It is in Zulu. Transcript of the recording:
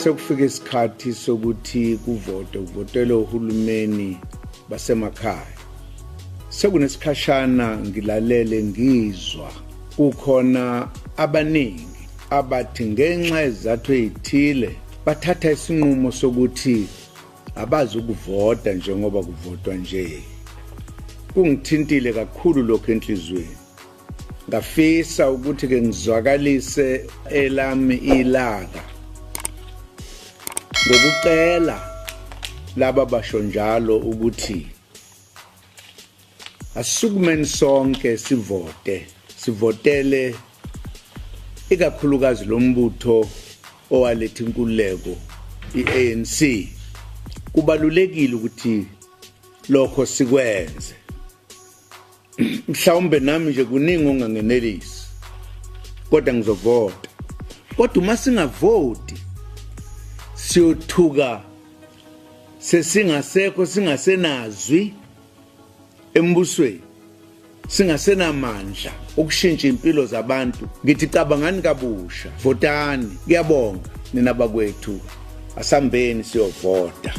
sekufika isikhathi sokuthi kuvotelwe uhulumeni basemakhaya. Sekunesikhashana ngilalele ngizwa kukhona abaningi abathi ngenxa yezathu ezithile bathatha isinqumo sokuthi abazi ukuvota njengoba kuvotwa nje. Kungithintile kakhulu lokho enhlizweni. Ngafisa ukuthi ke ngizwakalise elami ilaka ngokucela laba basho njalo ukuthi asukumeni sonke sivotele ikakhulukazi lo mbutho owaletha inkululeko iANC. Kubalulekile ukuthi lokho sikwenze. Mhlawumbe nami nje kuningi ongangenelisi kodwa ngizovota. Kodwa uma singavoti siyothuka sesingasekho singasenazwi embusweni, singasenamandla ukushintsha impilo zabantu. Ngithi cabangani kabusha, votani. Ngiyabonga nina bakwethu, asambeni siyovota.